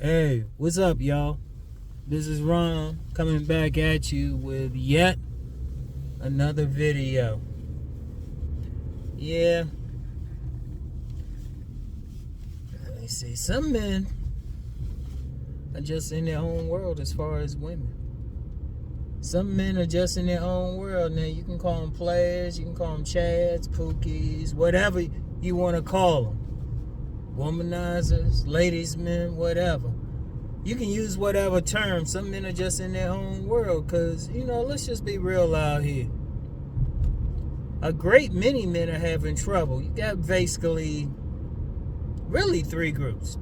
Hey, what's up, y'all? This is Rom coming back at you with yet another video. Yeah. Let me see. Some men are just in their own world as far as women. Some men are just in their own world. Now, you can call them players, you can call them chads, pookies, whatever you want to call them. Womanizers, ladies, men, whatever. You can use whatever term. Some men are just in their own world because, let's just be real out here. A great many men are having trouble. You got basically, really three groups.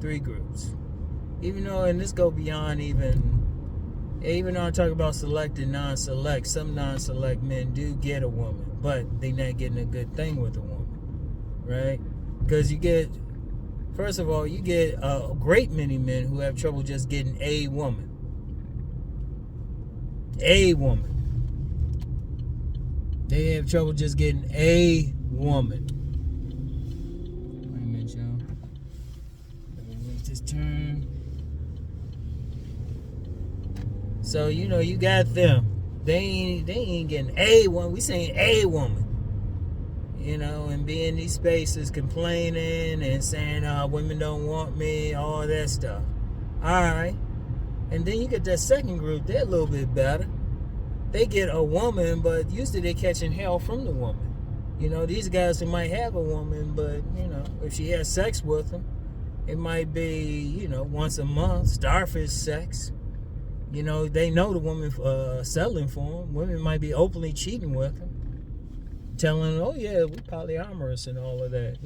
Even though, and this go beyond even though I talk about select and non-select, some non-select men do get a woman, but they're not getting a good thing with a woman, right? Because first of all, you get a great many men who have trouble just getting a woman. A woman. They have trouble just getting a woman. Wait a minute, y'all. Let me make this turn. So, you got them. They ain't getting a woman. We saying a woman. And be in these spaces complaining and saying, women don't want me, all that stuff. Alright. And then you get that second group, they're a little bit better. They get a woman, but usually they're catching hell from the woman. These guys who might have a woman, but, if she has sex with them, it might be, once a month, starfish sex. They know the woman settling for them. Women might be openly cheating with them. Telling them, oh yeah, we polyamorous and all of that.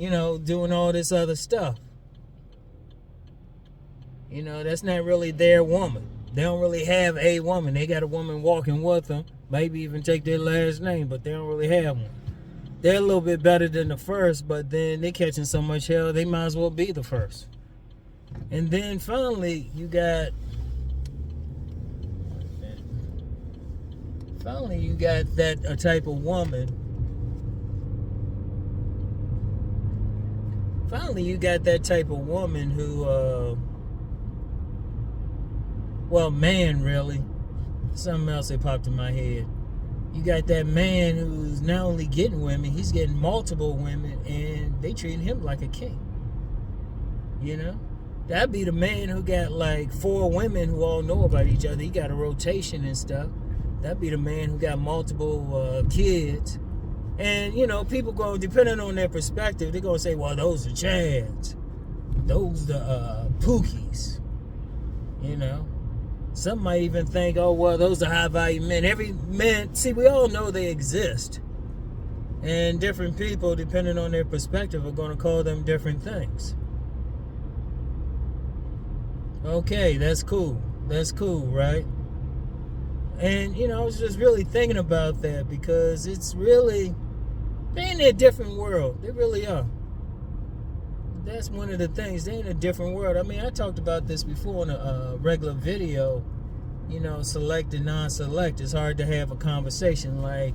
Doing all this other stuff. That's not really their woman. They don't really have a woman. They got a woman walking with them. Maybe even take their last name, but they don't really have one. They're a little bit better than the first, but then they're catching so much hell, they might as well be the first. And then finally, you got that a type of woman. Finally, you got that type of woman who, man, really. Something else that popped in my head. You got that man who's not only getting women, he's getting multiple women, and they treating him like a king. That'd be the man who got like 4 women who all know about each other. He got a rotation and stuff. That'd be the man who got multiple kids. And, people go, depending on their perspective, they're going to say, well, those are chads. Those are pookies. Some might even think, oh, well, those are high-value men. Every man, see, we all know they exist. And different people, depending on their perspective, are going to call them different things. Okay, that's cool. That's cool, right? And, I was just really thinking about that because it's really... they're in a different world. They really are. That's one of the things. They're in a different world. I mean, I talked about this before in a regular video. Select and non-select. It's hard to have a conversation. Like,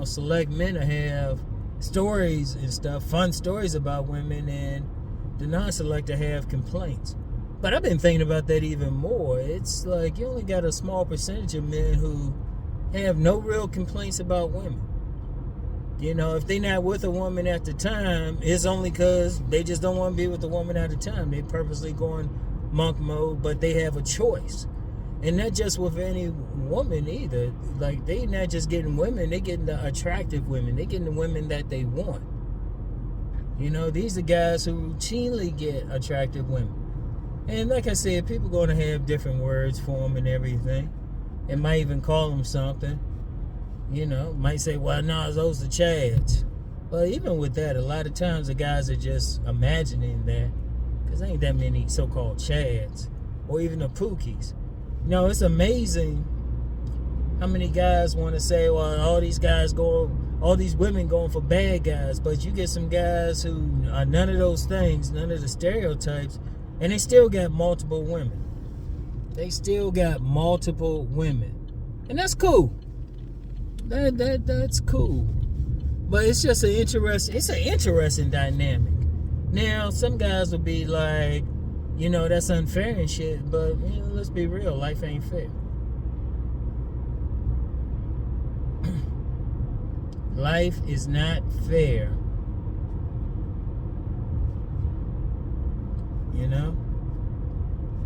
select men to have stories and stuff, fun stories about women, and the non-select to have complaints. But I've been thinking about that even more. It's like you only got a small percentage of men who have no real complaints about women. If they're not with a woman at the time, it's only because they just don't want to be with the woman at the time. They purposely going monk mode, but they have a choice. And not just with any woman either. Like, they not just getting women, they getting the attractive women. They getting the women that they want. These are guys who routinely get attractive women. And like I said, people going to have different words for them and everything. It might even call them something. Might say, well, no, those are chads. Well, even with that, a lot of times the guys are just imagining that. Because there ain't that many so-called chads. Or even the pookies. It's amazing how many guys want to say, well, all these women going for bad guys. But you get some guys who are none of those things, none of the stereotypes, and they still got multiple women. They still got multiple women. And that's cool. That's cool. But it's just an interesting dynamic. Now, some guys will be like, that's unfair and shit, but let's be real, life ain't fair. Life is not fair.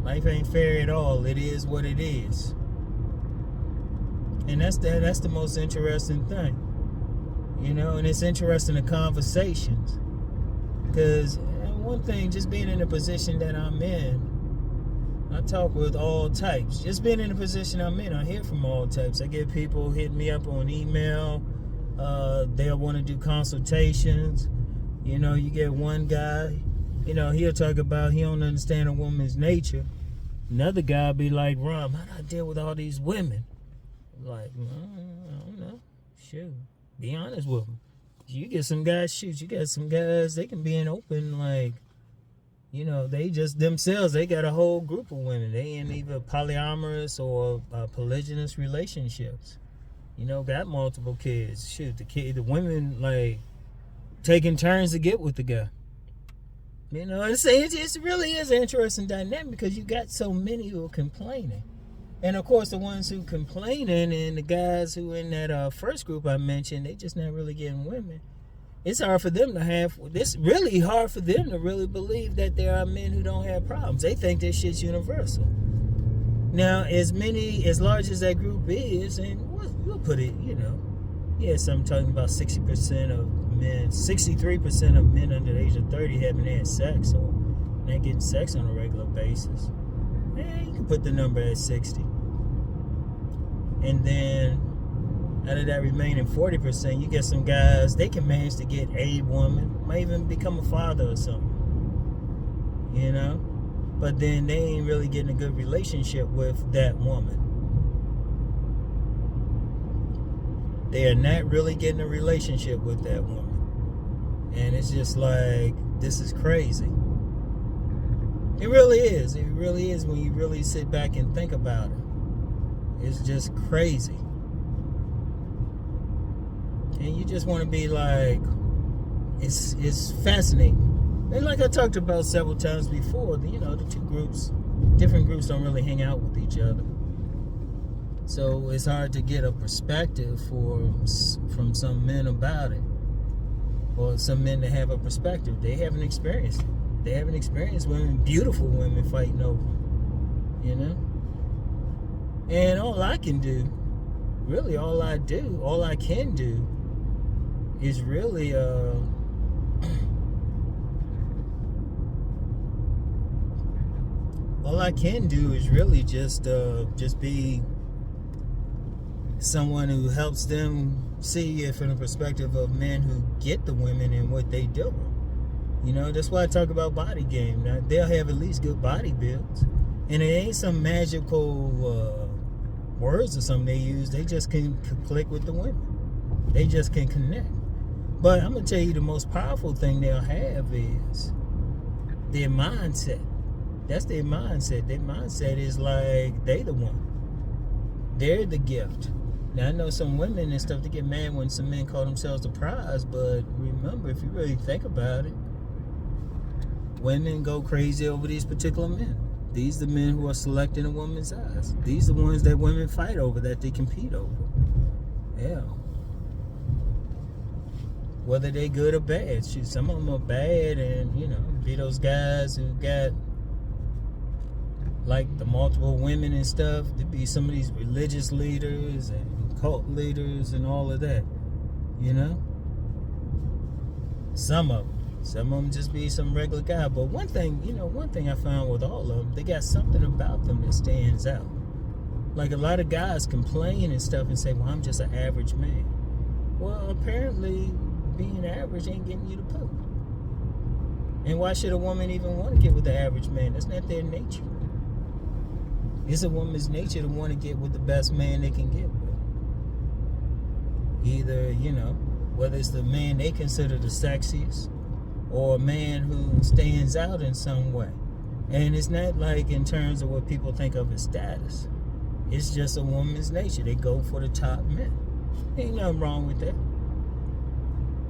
Life ain't fair at all. It is what it is. And that's the most interesting thing. And it's interesting, the conversations. Because one thing, just being in the position that I'm in, I talk with all types. Just being in the position I'm in, I hear from all types. I get people hitting me up on email. They'll want to do consultations. You get one guy, he'll talk about he don't understand a woman's nature. Another guy be like, Rom, how do I deal with all these women? I'm like, I don't know. Shoot, be honest with them. You get some guys, you got some guys, they can be in open, like, they just themselves, they got a whole group of women. They in either polyamorous or polygynous relationships. Got multiple kids. Shoot, the women, like, taking turns to get with the guy. It really is an interesting dynamic because you got so many who are complaining. And, of course, the ones who complaining and the guys who in that first group I mentioned, they just not really getting women. It's hard for them it's really hard for them to really believe that there are men who don't have problems. They think this shit's universal. Now, as large as that group is, and we'll put it, so I'm talking about 60% of men, 63% of men under the age of 30 haven't had sex or not getting sex on a regular basis. You can put the number at 60. And then out of that remaining 40%, you get some guys, they can manage to get a woman, might even become a father or something. But then they ain't really getting a good relationship with that woman. They are not really getting a relationship with that woman. And it's just like, this is crazy. It really is. It really is when you really sit back and think about it. It's just crazy. And you just want to be like, it's fascinating. And like I talked about several times before, the two groups, different groups don't really hang out with each other. So it's hard to get a perspective from some men about it. Or some men that have a perspective. They haven't experienced it. They haven't experienced beautiful women fighting over, And all I can do, really all I can do is really all I can do is really just be someone who helps them see it from the perspective of men who get the women and what they do. That's why I talk about body game. Now, they'll have at least good body builds. And it ain't some magical words or something they use. They just can click with the women. They just can connect. But I'm going to tell you the most powerful thing they'll have is their mindset. That's their mindset. Their mindset is like they the one. They're the gift. Now, I know some women and stuff, they get mad when some men call themselves the prize, but remember, if you really think about it, women go crazy over these particular men. These are the men who are selecting a woman's eyes. These are the ones that women fight over, that they compete over. Yeah. Whether they good or bad. Shoot, some of them are bad, and, be those guys who got like the multiple women and stuff, to be some of these religious leaders and cult leaders and all of that, Some of them just be some regular guy. But one thing I found with all of them, they got something about them that stands out. Like a lot of guys complain and stuff and say, well, I'm just an average man. Well, apparently being average ain't getting you the poop. And why should a woman even want to get with the average man? That's not their nature. It's a woman's nature to want to get with the best man they can get with. Either, whether it's the man they consider the sexiest or a man who stands out in some way. And it's not like in terms of what people think of as status. It's just a woman's nature. They go for the top men. Ain't nothing wrong with that.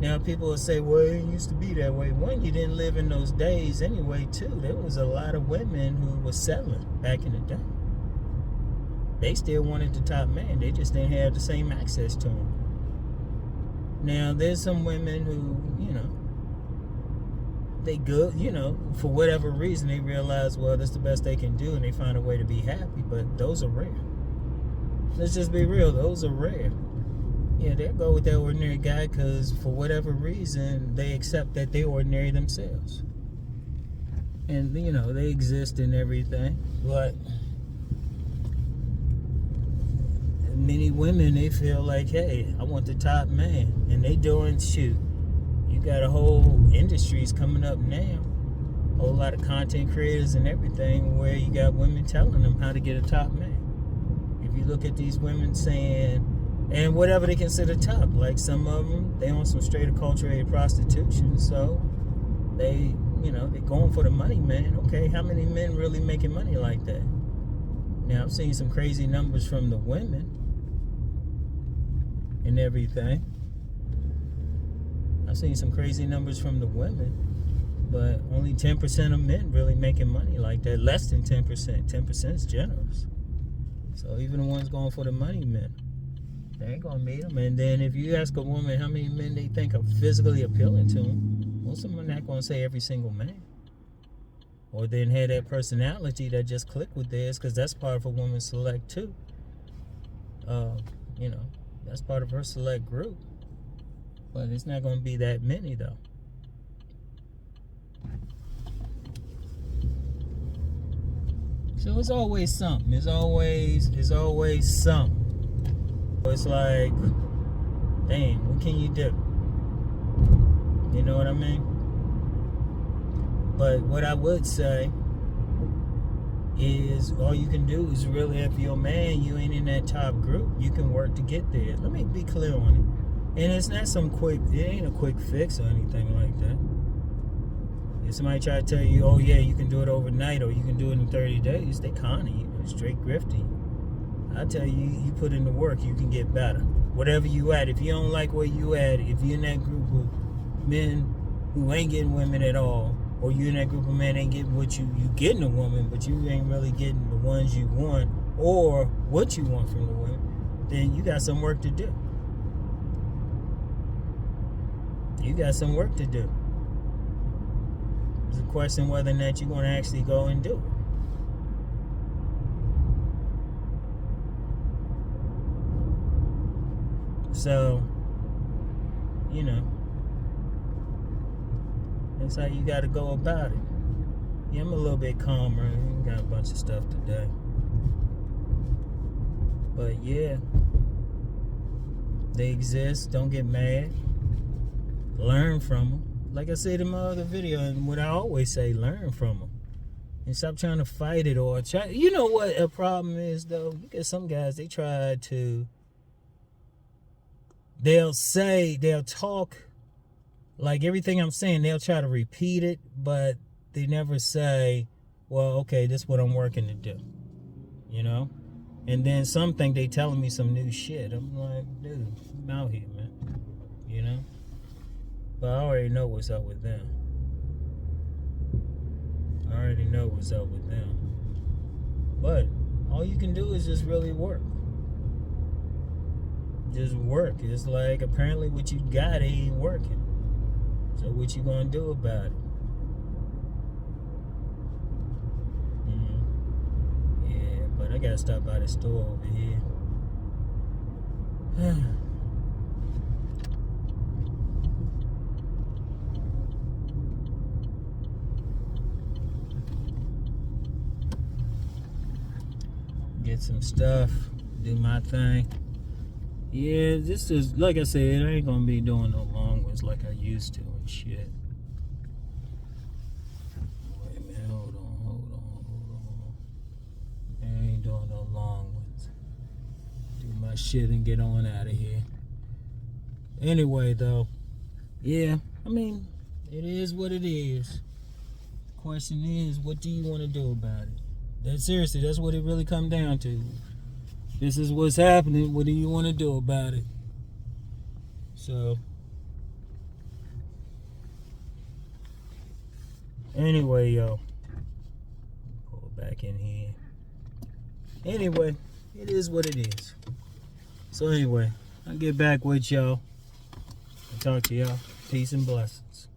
Now, people will say, well, it used to be that way. One, you didn't live in those days anyway, too. There was a lot of women who were selling back in the day. They still wanted the top man. They just didn't have the same access to him. Now, there's some women who, they good, for whatever reason, they realize, well, that's the best they can do, and they find a way to be happy, but those are rare. Let's just be real, those are rare. Yeah, they'll go with that ordinary guy because for whatever reason, they accept that they're ordinary themselves. And, they exist in everything. But many women, they feel like, hey, I want the top man. And they doing, shoot, you got a whole industries coming up now. A whole lot of content creators and everything where you got women telling them how to get a top man. If you look at these women saying, and whatever they consider top, like some of them, they on some straight acculturated prostitution, so they, they're going for the money, man. Okay, how many men really making money like that? Now, I've seen some crazy numbers from the women and everything. I've seen some crazy numbers from the women, but only 10% of men really making money like that. Less than 10%. 10% is generous. So even the ones going for the money men, they ain't gonna meet them. And then if you ask a woman how many men they think are physically appealing to them, most of them are not gonna say every single man. Or then have that personality that just click with theirs, because that's part of a woman's select too. That's part of her select group. But it's not gonna be that many though. So it's always something. It's always something. It's like, dang, what can you do? You know what I mean? But what I would say is all you can do is really, if you're a man, you ain't in that top group, you can work to get there. Let me be clear on it. And it's not it ain't a quick fix or anything like that. If somebody try to tell you, oh yeah, you can do it overnight or you can do it in 30 days, they conning you. It's straight grifting. I tell you, you put in the work, you can get better. Whatever you at, if you don't like where you at, if you're in that group of men who ain't getting women at all, or you in that group of men ain't getting what you getting a woman, but you ain't really getting the ones you want or what you want from the women, then you got some work to do. You got some work to do. It's a question whether or not you're going to actually go and do it. So, that's how you got to go about it. Yeah, I'm a little bit calmer. I got a bunch of stuff today. But yeah, they exist. Don't get mad. Learn from them. Like I said in my other video, and what I always say, learn from them. And stop trying to fight it or try. You know what a problem is, though? Look at some guys, they try to... They'll talk like everything I'm saying, they'll try to repeat it, but they never say, well, okay, this is what I'm working to do, And then some think they telling me some new shit. I'm like, dude, I'm out here, man, But I already know what's up with them. But all you can do is just really work. Just work. It's like apparently what you got ain't working. So what you gonna do about it? Yeah, but I gotta stop by the store over here. Get some stuff, do my thing. Yeah, this is, like I said, I ain't gonna be doing no long ones like I used to and shit. Wait a minute, hold on. I ain't doing no long ones. Do my shit and get on out of here. Anyway, though, yeah, I mean, it is what it is. The question is, what do you want to do about it? Seriously, that's what it really comes down to. This is what's happening. What do you want to do about it? So, Anyway, yo. Pull back in here. Anyway, it is what it is. So anyway, I'll get back with y'all. I'll talk to y'all. Peace and blessings.